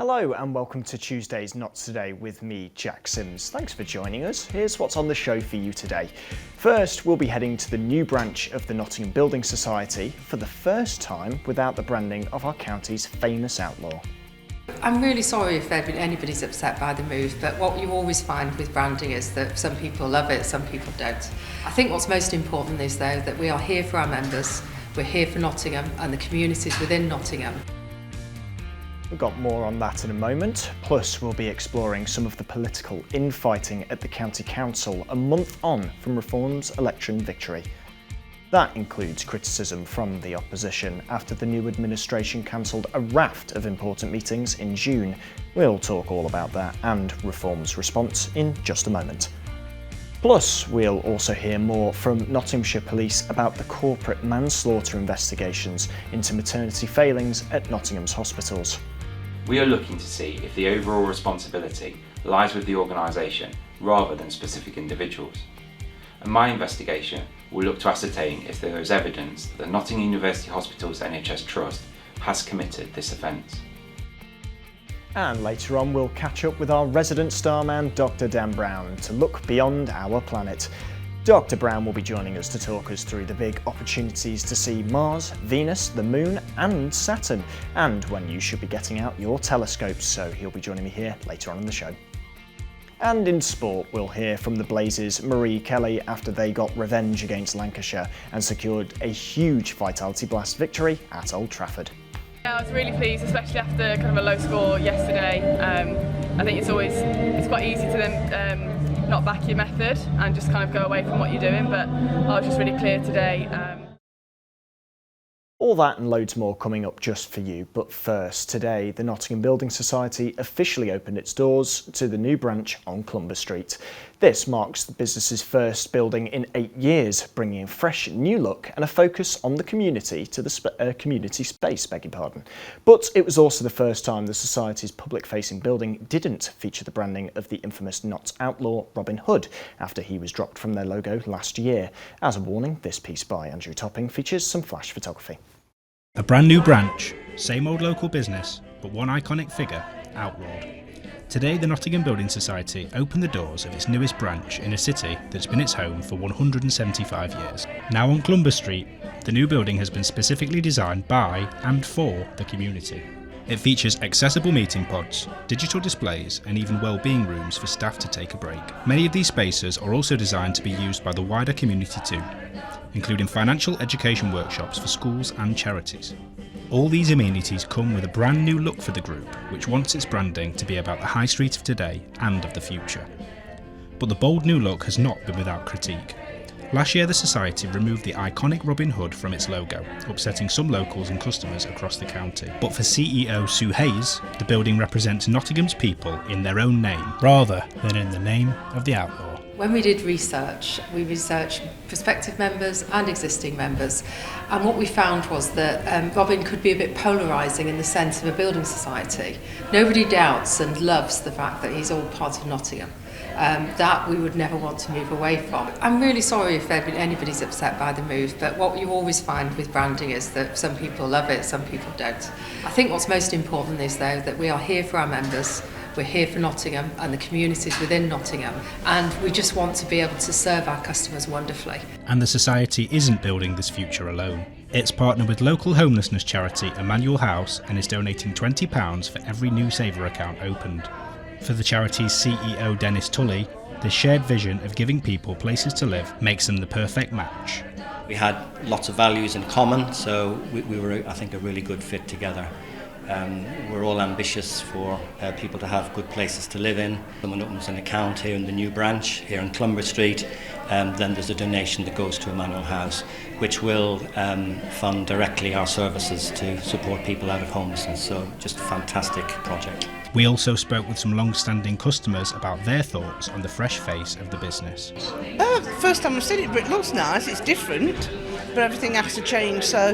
Hello and welcome to Tuesday's Not Today with me, Jack Sims. Thanks for joining us. Here's what's on the show for you today. First, we'll be heading to the new branch of the Nottingham Building Society for the first time without the branding of our county's famous outlaw. I'm really sorry if anybody's upset by the move, but what you always find with branding is that some people love it, some people don't. I think what's most important is though that we are here for our members, we're here for Nottingham and the communities within Nottingham. We've got more on that in a moment, plus we'll be exploring some of the political infighting at the County Council a month on from Reform's election victory. That includes criticism from the opposition after the new administration cancelled a raft of important meetings in June. We'll talk all about that and Reform's response in just a moment. Plus, we'll also hear more from Nottinghamshire Police about the corporate manslaughter investigations into maternity failings at Nottingham's hospitals. We are looking to see if the overall responsibility lies with the organisation rather than specific individuals. And my investigation will look to ascertain if there is evidence that the Nottingham University Hospitals NHS Trust has committed this offence. And later on we'll catch up with our resident starman Dr. Dan Brown to look beyond our planet. Dr. Brown will be joining us to talk us through the big opportunities to see Mars, Venus, the Moon and Saturn, and when you should be getting out your telescopes, so he'll be joining me here later on in the show. And in sport, we'll hear from the Blazers' Marie Kelly after they got revenge against Lancashire and secured a huge Vitality Blast victory at Old Trafford. Yeah, I was really pleased, especially after kind of a low score yesterday. I think it's quite easy to then not back your method and just kind of go away from what you're doing, but I was just really clear today. All that and loads more coming up just for you, but first, today the Nottingham Building Society officially opened its doors to the new branch on Clumber Street. This marks the business's first building in 8 years, bringing a fresh new look and a focus on the community to the community space, But it was also the first time the Society's public-facing building didn't feature the branding of the infamous Notts outlaw Robin Hood after he was dropped from their logo last year. As a warning, this piece by Andrew Topping features some flash photography. A brand new branch, same old local business, but one iconic figure outlawed. Today the Nottingham Building Society opened the doors of its newest branch in a city that's been its home for 175 years. Now on Clumber Street, the new building has been specifically designed by and for the community. It features accessible meeting pods, digital displays and even well-being rooms for staff to take a break. Many of these spaces are also designed to be used by the wider community too, including financial education workshops for schools and charities. All these amenities come with a brand new look for the group, which wants its branding to be about the high street of today and of the future. But the bold new look has not been without critique. Last year the Society removed the iconic Robin Hood from its logo, upsetting some locals and customers across the county. But for CEO Sue Hayes, the building represents Nottingham's people in their own name, rather than in the name of the outlaw. When we did research, we researched prospective members and existing members, and what we found was that Robin could be a bit polarising in the sense of a building society. Nobody doubts and loves the fact that he's all part of Nottingham. That we would never want to move away from. I'm really sorry if anybody's upset by the move, but what you always find with branding is that some people love it, some people don't. I think what's most important is though that we are here for our members, we're here for Nottingham and the communities within Nottingham, and we just want to be able to serve our customers wonderfully. And the Society isn't building this future alone. It's partnered with local homelessness charity Emmanuel House and is donating £20 for every new Saver account opened. For the charity's CEO Dennis Tully, the shared vision of giving people places to live makes them the perfect match. We had lots of values in common, so we were, I think, a really good fit together. We're all ambitious for people to have good places to live in. Someone opens an account here in the new branch, here in Clumber Street, then there's a donation that goes to Emmanuel House, which will fund directly our services to support people out of homelessness. So just a fantastic project. We also spoke with some long-standing customers about their thoughts on the fresh face of the business. First time I've seen it, but it looks nice, it's different, but everything has to change, so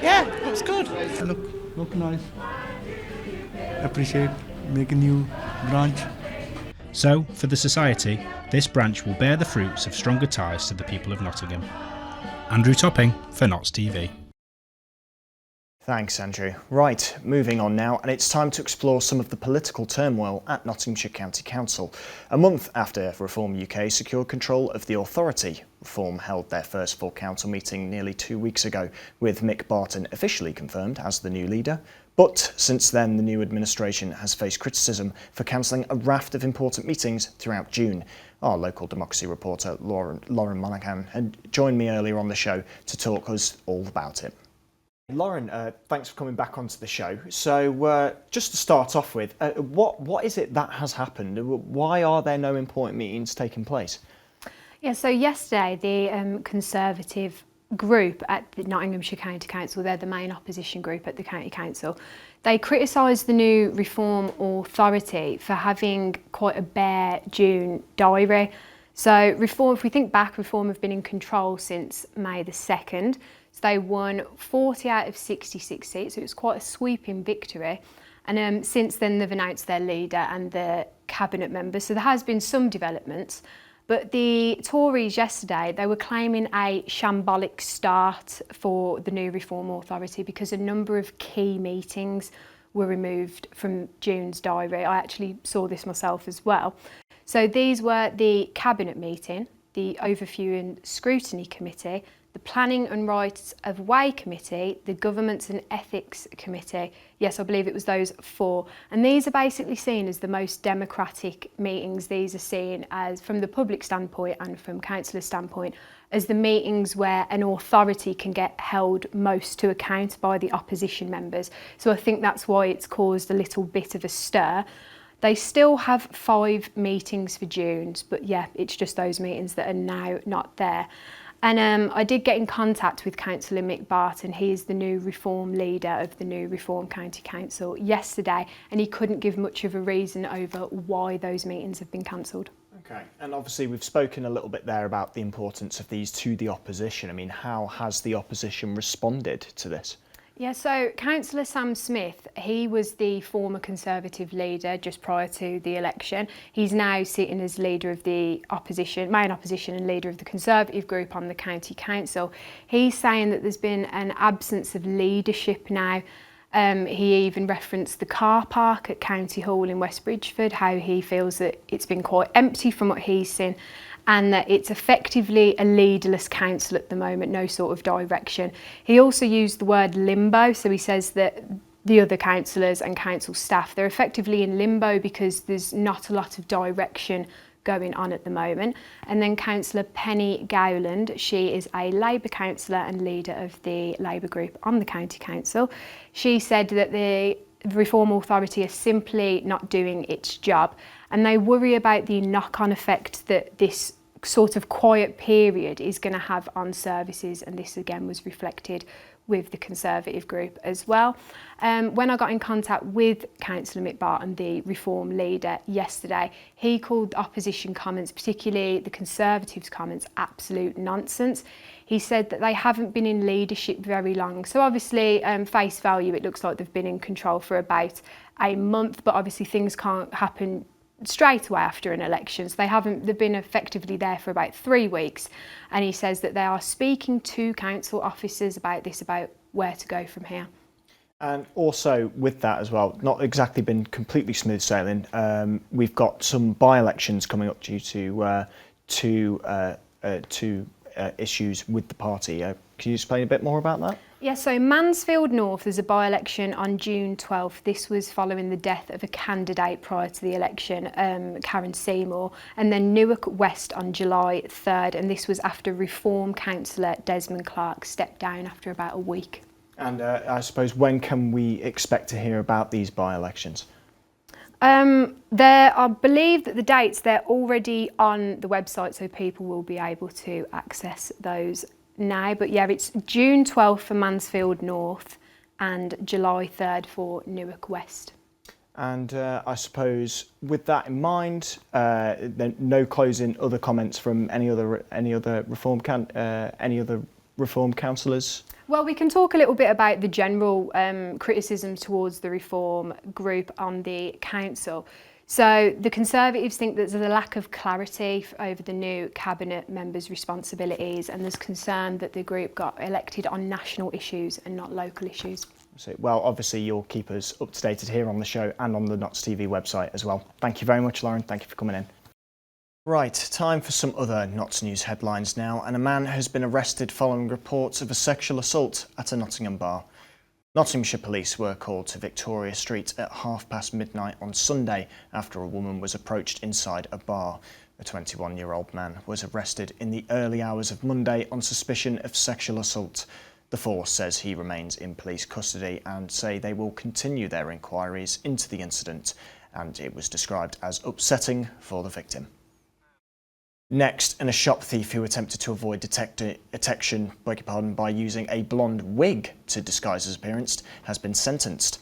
yeah, it looks good. Look nice. Appreciate make a new branch. So, for the Society, this branch will bear the fruits of stronger ties to the people of Nottingham. Andrew Topping for Notts TV. Thanks, Andrew. Right, moving on now, and it's time to explore some of the political turmoil at Nottinghamshire County Council. A month after Reform UK secured control of the authority, Reform held their first full council meeting nearly 2 weeks ago, with Mick Barton officially confirmed as the new leader. But since then, the new administration has faced criticism for cancelling a raft of important meetings throughout June. Our local democracy reporter, Lauren Monaghan, had joined me earlier on the show to talk us all about it. Lauren, thanks for coming back onto the show. So just to start off with, what is it that has happened? Why are there no important meetings taking place? Yeah, so yesterday the Conservative group at the Nottinghamshire County Council, they're the main opposition group at the County Council, they criticised the new Reform Authority for having quite a bare June diary. So Reform, if we think back, Reform have been in control since May the 2nd. So they won 40 out of 66 seats, so it was quite a sweeping victory. And since then they've announced their leader and the cabinet members, so there has been some developments. But the Tories yesterday, they were claiming a shambolic start for the new Reform Authority because a number of key meetings were removed from June's diary. I actually saw this myself as well. So these were the Cabinet meeting, the Overview and Scrutiny Committee, the Planning and Rights of Way Committee, the Governance and Ethics Committee. Yes, I believe it was those 4. And these are basically seen as the most democratic meetings. These are seen as, from the public standpoint and from councillors' standpoint, as the meetings where an authority can get held most to account by the opposition members. So I think that's why it's caused a little bit of a stir. They still have 5 meetings for June, but yeah, it's just those meetings that are now not there. And I did get in contact with Councillor Mick Barton. He is the new Reform leader of the new Reform County Council yesterday, and he couldn't give much of a reason over why those meetings have been cancelled. Okay, and obviously we've spoken a little bit there about the importance of these to the opposition. I mean, how has the opposition responded to this? Yeah, so Councillor Sam Smith, he was the former Conservative leader just prior to the election. He's now sitting as leader of the opposition, main opposition and leader of the Conservative group on the County Council. He's saying that there's been an absence of leadership now. He even referenced the car park at County Hall in West Bridgford, how he feels that it's been quite empty from what he's seen, and that it's effectively a leaderless council at the moment, no sort of direction. He also used the word limbo, so he says that the other councillors and council staff, they're effectively in limbo because there's not a lot of direction going on at the moment. And then Councillor Penny Gowland, she is a Labour councillor and leader of the Labour group on the County Council. She said that the Reform Authority is simply not doing its job, and they worry about the knock-on effect that this sort of quiet period is going to have on services, and this again was reflected with the Conservative group as well. When I got in contact with Councillor Mick Barton, the Reform leader, yesterday, he called the opposition comments, particularly the Conservatives' comments, absolute nonsense. He said that they haven't been in leadership very long. So obviously, face value, it looks like they've been in control for about a month, but obviously things can't happen straight away after an election. So they've been effectively there for about 3 weeks. And he says that they are speaking to council officers about this, about where to go from here. And also with that as well, not exactly been completely smooth sailing. We've got some by-elections coming up due to issues with the party. Can you explain a bit more about that? Yeah, so Mansfield North, there's a by-election on June 12th. This was following the death of a candidate prior to the election, Karen Seymour, and then Newark West on July 3rd, and this was after Reform councillor Desmond Clark stepped down after about a week. And I suppose, when can we expect to hear about these by-elections? I believe that the dates, they're already on the website, so people will be able to access those now. But yeah, it's June 12th for Mansfield North and July 3rd for Newark West. And I suppose with that in mind, then no closing other comments from any other Reform councillors. Well, we can talk a little bit about the general criticism towards the Reform group on the council. So the Conservatives think that there's a lack of clarity over the new cabinet members' responsibilities, and there's concern that the group got elected on national issues and not local issues. So, well, obviously you'll keep us up to date here on the show and on the Notts TV website as well. Thank you very much, Lauren. Thank you for coming in. Right, time for some other Notts News headlines now, and a man has been arrested following reports of a sexual assault at a Nottingham bar. Nottinghamshire police were called to Victoria Street at midnight on Sunday after a woman was approached inside a bar. A 21-year-old man was arrested in the early hours of Monday on suspicion of sexual assault. The force says he remains in police custody and say they will continue their inquiries into the incident, and it was described as upsetting for the victim. Next, and a shop thief who attempted to avoid detection by using a blonde wig to disguise his appearance has been sentenced.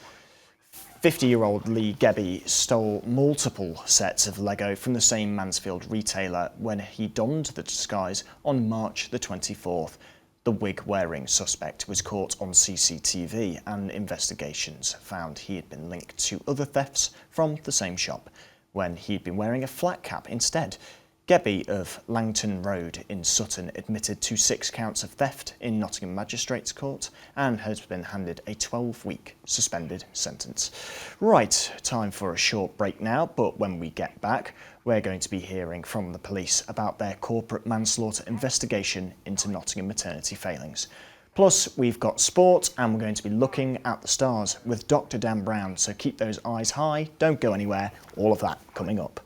50-year-old Lee Gebby stole multiple sets of Lego from the same Mansfield retailer when he donned the disguise on March the 24th. The wig-wearing suspect was caught on CCTV, and investigations found he had been linked to other thefts from the same shop when he'd been wearing a flat cap instead. Gebby of Langton Road in Sutton admitted to 6 counts of theft in Nottingham Magistrates Court and has been handed a 12-week suspended sentence. Right, time for a short break now, but when we get back, we're going to be hearing from the police about their corporate manslaughter investigation into Nottingham maternity failings. Plus, we've got sport and we're going to be looking at the stars with Dr. Dan Brown, so keep those eyes high, don't go anywhere, all of that coming up.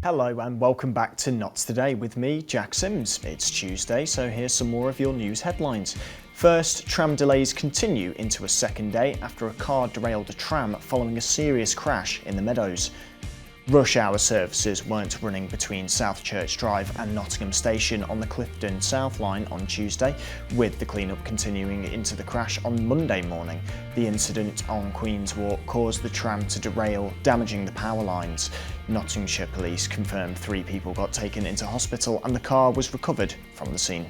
Hello and welcome back to Notts Today with me, Jack Sims. It's Tuesday, so here's some more of your news headlines. First, tram delays continue into a second day after a car derailed a tram following a serious crash in the Meadows. Rush hour services weren't running between South Church Drive and Nottingham Station on the Clifton South Line on Tuesday, with the clean-up continuing into the crash on Monday morning. The incident on Queen's Walk caused the tram to derail, damaging the power lines. Nottinghamshire Police confirmed 3 people got taken into hospital and the car was recovered from the scene.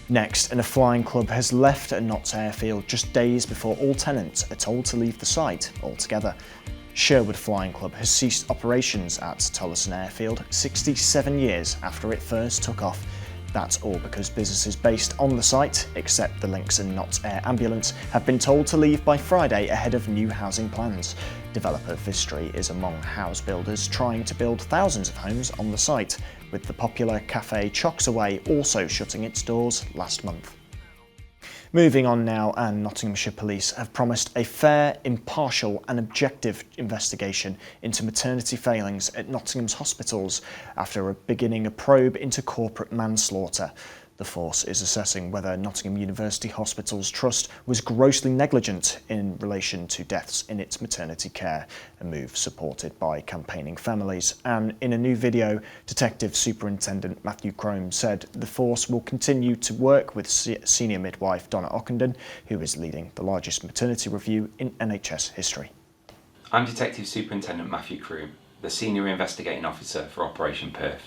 Next, and a flying club has left a Notts airfield just days before all tenants are told to leave the site altogether. Sherwood Flying Club has ceased operations at Tolleson Airfield 67 years after it first took off. That's all because businesses based on the site, except the Links and Notts Air Ambulance, have been told to leave by Friday ahead of new housing plans. Developer Vistry is among house builders trying to build thousands of homes on the site, with the popular cafe Chocks Away also shutting its doors last month. Moving on now, and Nottinghamshire Police have promised a fair, impartial and objective investigation into maternity failings at Nottingham's hospitals after beginning a probe into corporate manslaughter. The force is assessing whether Nottingham University Hospitals Trust was grossly negligent in relation to deaths in its maternity care, a move supported by campaigning families. And in a new video, Detective Superintendent Matthew Crome said the force will continue to work with senior midwife Donna Ockenden, who is leading the largest maternity review in NHS history. I'm Detective Superintendent Matthew Crome, the Senior Investigating Officer for Operation Perth.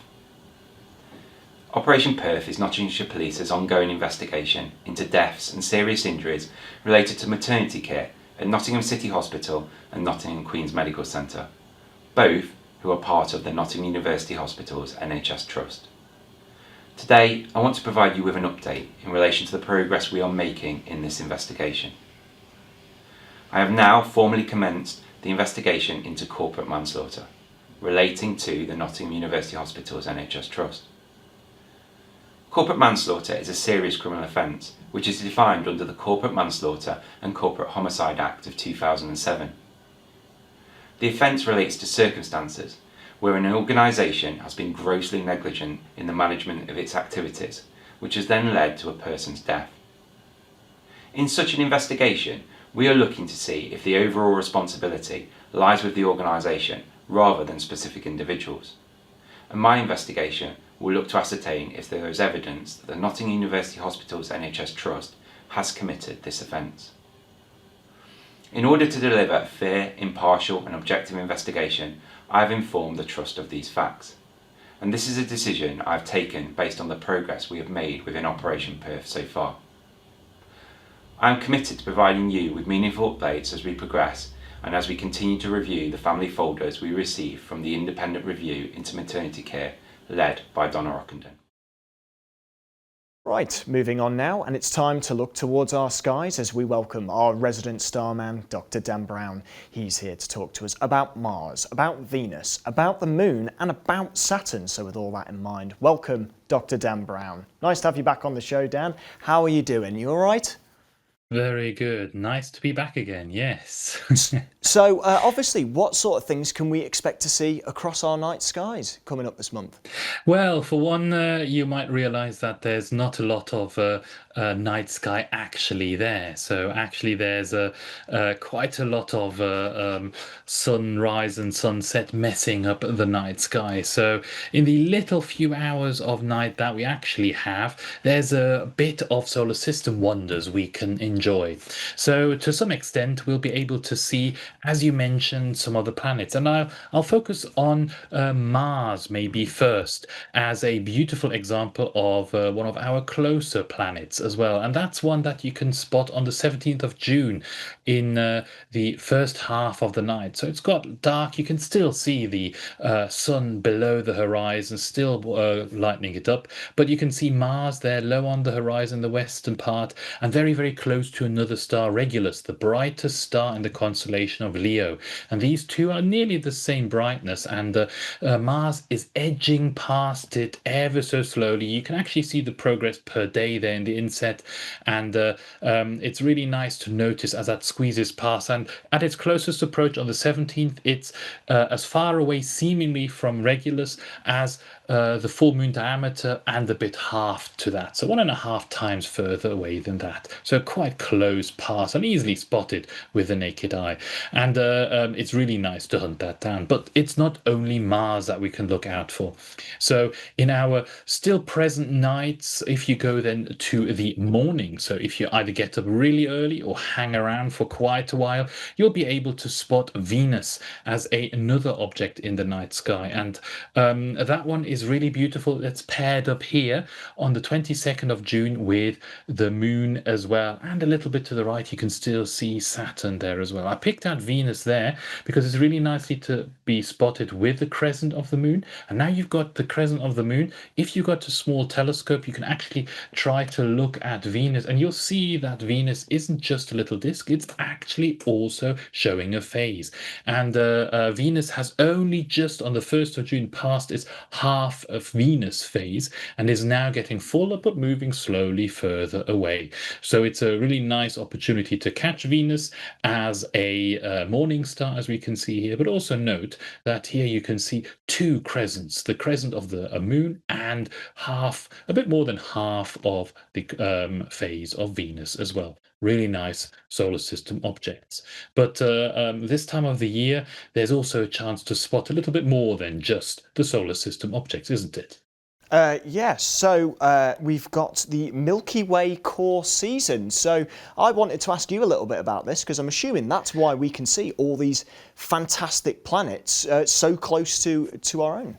Operation Perth is Nottinghamshire Police's ongoing investigation into deaths and serious injuries related to maternity care at Nottingham City Hospital and Nottingham Queen's Medical Centre, both who are part of the Nottingham University Hospitals NHS Trust. Today, I want to provide you with an update in relation to the progress we are making in this investigation. I have now formally commenced the investigation into corporate manslaughter relating to the Nottingham University Hospitals NHS Trust. Corporate manslaughter is a serious criminal offence which is defined under the Corporate Manslaughter and Corporate Homicide Act of 2007. The offence relates to circumstances where an organisation has been grossly negligent in the management of its activities, which has then led to a person's death. In such an investigation, we are looking to see if the overall responsibility lies with the organisation rather than specific individuals. And my investigation will look to ascertain if there is evidence that the Nottingham University Hospitals NHS Trust has committed this offence. In order to deliver a fair, impartial and objective investigation, I have informed the Trust of these facts. And this is a decision I have taken based on the progress we have made within Operation Perth so far. I am committed to providing you with meaningful updates as we progress, and as we continue to review the family folders we received from the independent review into maternity care led by Donna Ockenden. Right, moving on now, and it's time to look towards our skies as we welcome our resident starman, Dr. Dan Brown. He's here to talk to us about Mars, about Venus, about the Moon, and about Saturn. So with all that in mind, welcome, Dr. Dan Brown. Nice to have you back on the show, Dan. How are you doing? You all right? Very good. Nice to be back again, yes. So, obviously, what sort of things can we expect to see across our night skies coming up this month? Well, for one, you might realise that there's not a lot of night sky actually there. So actually there's quite a lot of sunrise and sunset messing up the night sky. So in the little few hours of night that we actually have, there's a bit of solar system wonders we can enjoy. So to some extent, we'll be able to see, as you mentioned, some of the planets. And I'll focus on Mars maybe first as a beautiful example of one of our closer planets as well. And that's one that you can spot on the 17th of June in the first half of the night. So it's got dark. You can still see the sun below the horizon, still lightening it up. But you can see Mars there low on the horizon, the western part, and very, very close to another star, Regulus, the brightest star in the constellation of Leo. And these two are nearly the same brightness. And Mars is edging past it ever so slowly. You can actually see the progress per day there in the inset, and it's really nice to notice as that squeezes past. And at its closest approach on the 17th, it's as far away seemingly from Regulus as the full moon diameter, and a bit half to that, so 1.5 times further away than that. So quite close past and easily spotted with the naked eye. And it's really nice to hunt that down. But it's not only Mars that we can look out for. So in our still present nights, if you go then to the morning, so if you either get up really early or hang around for quite a while, you'll be able to spot Venus as another object in the night sky. And that one is really beautiful. It's paired up here on the 22nd of June with the moon as well. And a little bit to the right, you can still see Saturn there as well. I picked out Venus there because it's really nicely to be spotted with the crescent of the moon. And now you've got the crescent of the moon. If you've got a small telescope, you can actually try to look at Venus, and you'll see that Venus isn't just a little disk, it's actually also showing a phase. And Venus has only just on the 1st of June passed its half of Venus phase and is now getting fuller but moving slowly further away. So it's a really nice opportunity to catch Venus as a morning star, as we can see here. But also note that here you can see two crescents, the crescent of the moon and a bit more than half of the phase of Venus as well. Really nice solar system objects. But this time of the year, there's also a chance to spot a little bit more than just the solar system objects, isn't it? Yes, so we've got the Milky Way core season. So I wanted to ask you a little bit about this, because I'm assuming that's why we can see all these fantastic planets so close to our own.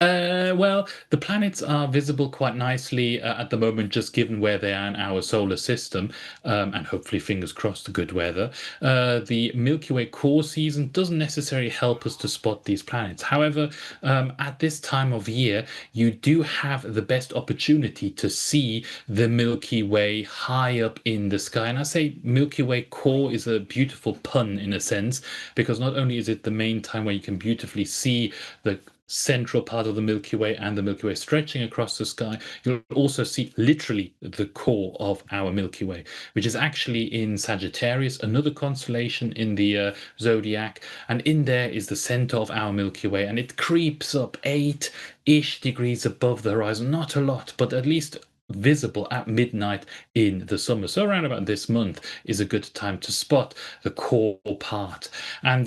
Well, the planets are visible quite nicely at the moment, just given where they are in our solar system, and hopefully, fingers crossed, the good weather. The Milky Way core season doesn't necessarily help us to spot these planets. However, at this time of year, you do have the best opportunity to see the Milky Way high up in the sky. And I say Milky Way core is a beautiful pun in a sense, because not only is it the main time where you can beautifully see the central part of the Milky Way and the Milky Way stretching across the sky, you'll also see literally the core of our Milky Way, which is actually in Sagittarius, another constellation in the zodiac, and in there is the center of our Milky Way, and it creeps up 8-ish degrees above the horizon. Not a lot, but at least visible at midnight in the summer. So around about this month is a good time to spot the core part. And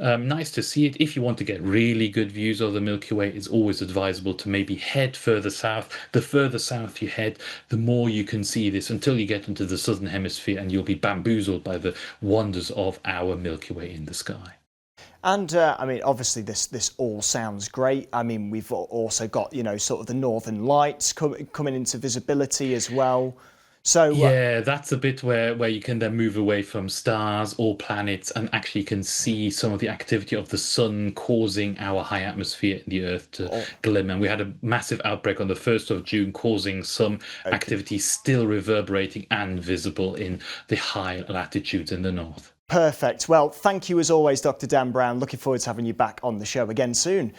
nice to see it. If you want to get really good views of the Milky Way, it's always advisable to maybe head further south. The further south you head, the more you can see this, until you get into the southern hemisphere and you'll be bamboozled by the wonders of our Milky Way in the sky. And I mean, obviously, this all sounds great. I mean, we've also got, sort of the Northern Lights coming into visibility as well. So yeah, that's a bit where you can then move away from stars or planets and actually can see some of the activity of the sun causing our high atmosphere in the Earth to glimmer. And we had a massive outbreak on the 1st of June, causing some activity still reverberating and visible in the high latitudes in the north. Perfect. Well, thank you as always, Dr. Dan Brown. Looking forward to having you back on the show again soon.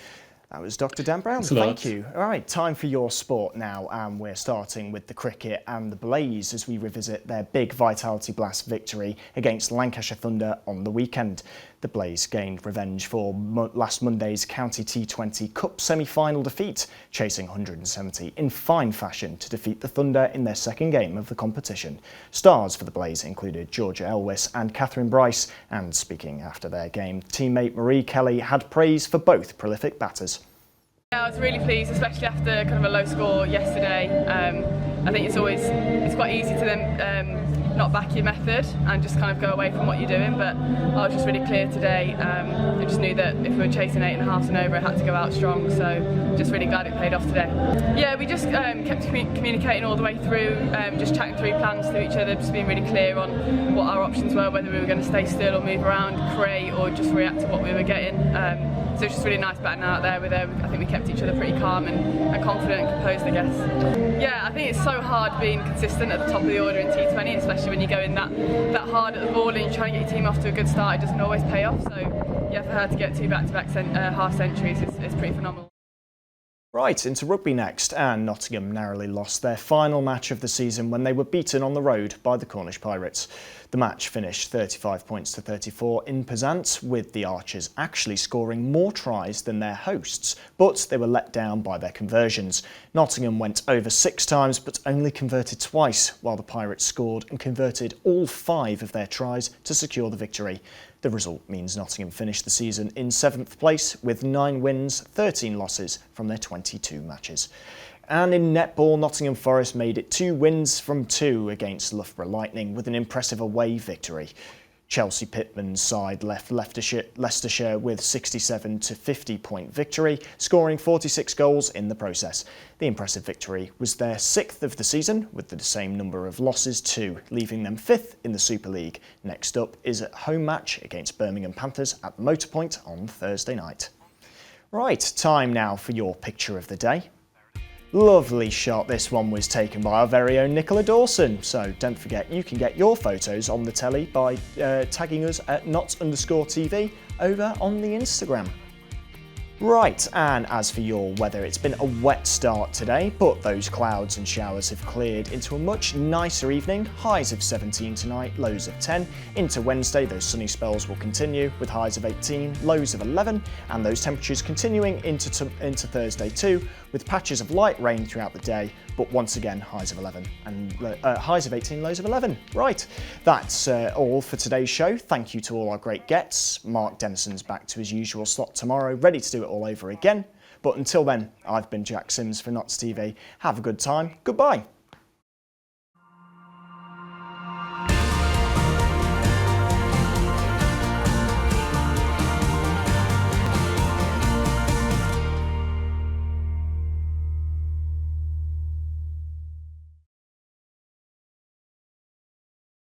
That was Dr. Dan Brown. Thank you. All right, time for your sport now, and we're starting with the cricket and the Blaze as we revisit their big Vitality Blast victory against Lancashire Thunder on the weekend. The Blaze gained revenge for last Monday's County T20 Cup semi-final defeat, chasing 170 in fine fashion to defeat the Thunder in their second game of the competition. Stars for the Blaze included Georgia Elwys and Catherine Bryce, and speaking after their game, teammate Marie Kelly had praise for both prolific batters. I was really pleased, especially after kind of a low score yesterday. I think it's quite easy to then not back your method and just kind of go away from what you're doing, but I was just really clear today. I just knew that if we were chasing 8.5 and over, it had to go out strong, so just really glad it paid off today. Yeah, we just kept communicating all the way through, just chatting through plans to each other, just being really clear on what our options were, whether we were going to stay still or move around, create, or just react to what we were getting. So it's just really nice batting out there with her. I think we kept each other pretty calm and confident and composed, I guess. Yeah, I think it's so hard being consistent at the top of the order in T20, especially when you go in that hard at the ball and you're trying to get your team off to a good start. It doesn't always pay off. So yeah, for her to get 2 back-to-back half centuries is pretty phenomenal. Right, into rugby next, and Nottingham narrowly lost their final match of the season when they were beaten on the road by the Cornish Pirates. The match finished 35 points to 34 in Penzance, with the Archers actually scoring more tries than their hosts, but they were let down by their conversions. Nottingham went over 6 times but only converted twice, while the Pirates scored and converted all 5 of their tries to secure the victory. The result means Nottingham finished the season in 7th place with 9 wins, 13 losses from their 22 matches. And in netball, Nottingham Forest made it 2 wins from 2 against Loughborough Lightning with an impressive away victory. Chelsea Pittman's side left Leicestershire with 67 to 50 point victory, scoring 46 goals in the process. The impressive victory was their 6th of the season, with the same number of losses too, leaving them 5th in the Super League. Next up is a home match against Birmingham Panthers at Motorpoint on Thursday night. Right, time now for your picture of the day. Lovely shot this one was taken by our very own Nicola Dawson, so don't forget you can get your photos on the telly by tagging us at @Knots_TV over on the Instagram. Right, and as for your weather, it's been a wet start today, but those clouds and showers have cleared into a much nicer evening. Highs of 17 tonight, lows of 10. Into Wednesday, those sunny spells will continue with highs of 18, lows of 11, and those temperatures continuing into Thursday too, with patches of light rain throughout the day, but once again highs of 11 and highs of 18, lows of 11. Right, that's all for today's show. Thank you to all our great guests. Mark Dennison's back to his usual slot tomorrow, ready to do it all over again. But until then, I've been Jack Sims for Knots TV. Have a good time. Goodbye.